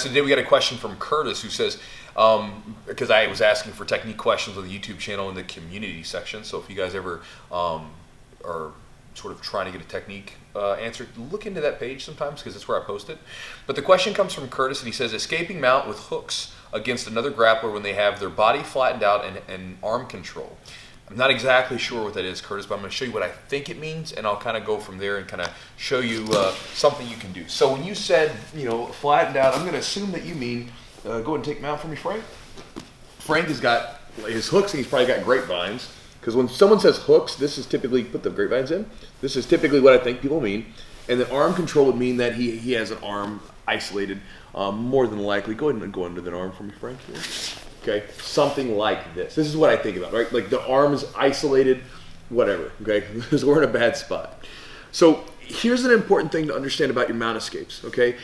so today we got a question from Curtis who says, because I was asking for technique questions on the YouTube channel in the community section. So if you guys ever are sort of trying to get a technique answered, look into that page sometimes because that's where I post it. But the question comes from Curtis and he says, escaping mount with hooks against another grappler when they have their body flattened out and arm control. I'm not exactly sure what that is, Curtis, but I'm going to show you what I think it means, and I'll kind of go from there and kind of show you something you can do. So when you said, flattened out, I'm going to assume that you mean, go ahead and take them out for me, Frank. Frank has got his hooks, and he's probably got grapevines, because when someone says hooks, this is typically, put the grapevines in, this is typically what I think people mean, and then arm control would mean that he has an arm isolated, more than likely. Go ahead and go under the arm for me, Frank. Here. Okay, something like this. This is what I think about, right? Like the arm is isolated, whatever, okay? Because we're in a bad spot. So here's an important thing to understand about your mount escapes, okay?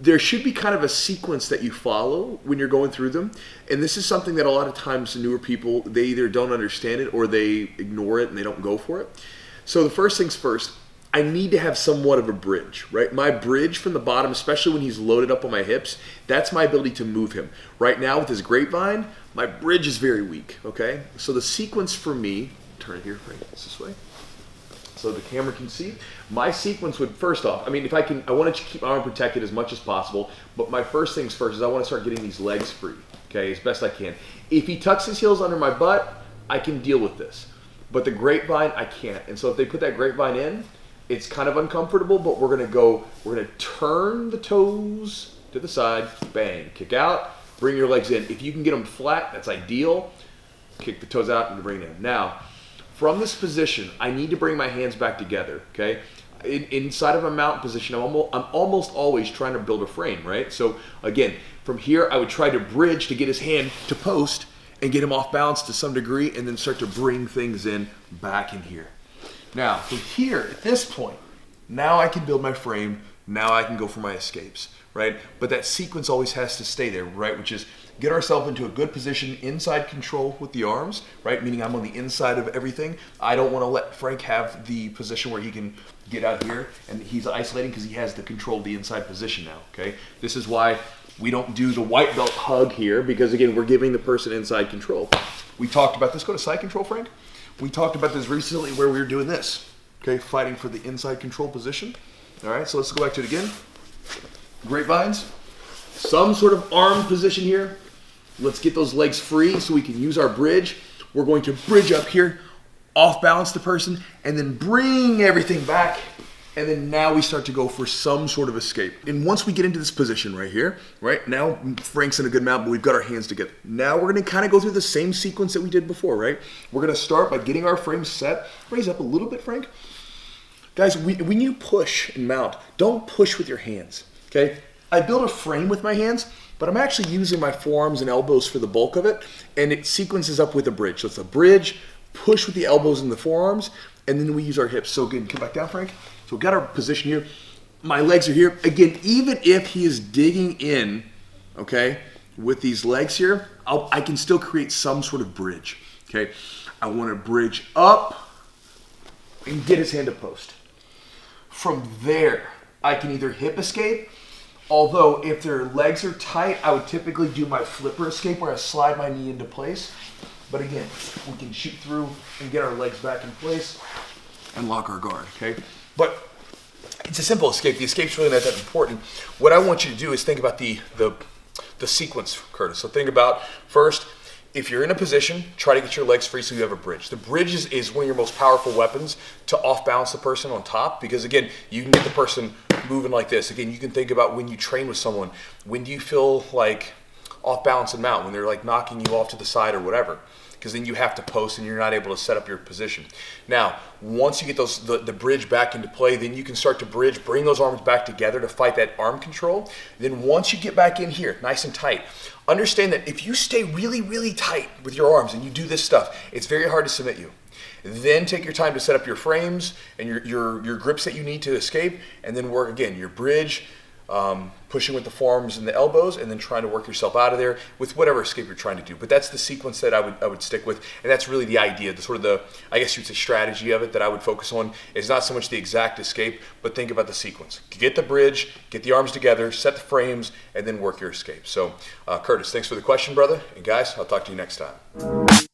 There should be kind of a sequence that you follow when you're going through them. And this is something that a lot of times newer people, they either don't understand it or they ignore it and they don't go for it. So the first things first, I need to have somewhat of a bridge, right? My bridge from the bottom, especially when he's loaded up on my hips, that's my ability to move him. Right now with his grapevine, my bridge is very weak, okay? So the sequence for me, turn it here, Frank, this way, so the camera can see. My sequence would, first off, I want to keep my arm protected as much as possible, but my first things first is I want to start getting these legs free, okay, as best I can. If he tucks his heels under my butt, I can deal with this. But the grapevine, I can't. And so if they put that grapevine in, it's kind of uncomfortable, but we're gonna turn the toes to the side, bang, kick out, bring your legs in. If you can get them flat, that's ideal. Kick the toes out and bring it in. Now, from this position, I need to bring my hands back together, okay? Inside of a mount position, I'm almost always trying to build a frame, right? So again, from here, I would try to bridge to get his hand to post and get him off balance to some degree, and then start to bring things in back in here. Now, from here, at this point, now I can build my frame, now I can go for my escapes, right? But that sequence always has to stay there, right? Which is get ourselves into a good position, inside control with the arms, right? Meaning I'm on the inside of everything. I don't want to let Frank have the position where he can get out here and he's isolating because he has the control of the inside position now, okay? This is why we don't do the white belt hug here because, again, we're giving the person inside control. We talked about this. Go to side control, Frank. We talked about this recently where we were doing this, okay, fighting for the inside control position. All right, so let's go back to it again. Grapevines, some sort of arm position here. Let's get those legs free so we can use our bridge. We're going to bridge up here, off balance the person, and then bring everything back. And then now we start to go for some sort of escape. And once we get into this position right here, right, now Frank's in a good mount, but we've got our hands together. Now we're gonna kind of go through the same sequence that we did before, right? We're gonna start by getting our frame set. Raise up a little bit, Frank. Guys, when you push and mount, don't push with your hands, okay? I build a frame with my hands, but I'm actually using my forearms and elbows for the bulk of it, and it sequences up with a bridge. So it's a bridge, push with the elbows and the forearms, and then we use our hips. So good, come back down, Frank. So we've got our position here. My legs are here. Again, even if he is digging in, okay, with these legs here, I can still create some sort of bridge, okay? I want to bridge up and get his hand to post. From there, I can either hip escape, although if their legs are tight, I would typically do my flipper escape where I slide my knee into place. But again, we can shoot through and get our legs back in place and lock our guard, okay? But it's a simple escape. The escape's really not that important. What I want you to do is think about the sequence, Curtis. So think about, first, if you're in a position, try to get your legs free so you have a bridge. The bridge is one of your most powerful weapons to off-balance the person on top because, again, you can get the person moving like this. Again, you can think about when you train with someone. When do you feel like off-balance and mount? When they're like knocking you off to the side or whatever. Because then you have to post and you're not able to set up your position. Now, once you get the bridge back into play, then you can start to bridge, bring those arms back together to fight that arm control. Then once you get back in here, nice and tight, understand that if you stay really, really tight with your arms and you do this stuff, it's very hard to submit you. Then take your time to set up your frames and your grips that you need to escape, and then work again, your bridge, pushing with the forearms and the elbows, and then trying to work yourself out of there with whatever escape you're trying to do. But that's the sequence that I would stick with, and that's really the idea, the sort of the, I guess you'd say, strategy of it that I would focus on is not so much the exact escape, but think about the sequence. Get the bridge, get the arms together, set the frames, and then work your escape. So, Curtis, thanks for the question, brother. And guys, I'll talk to you next time.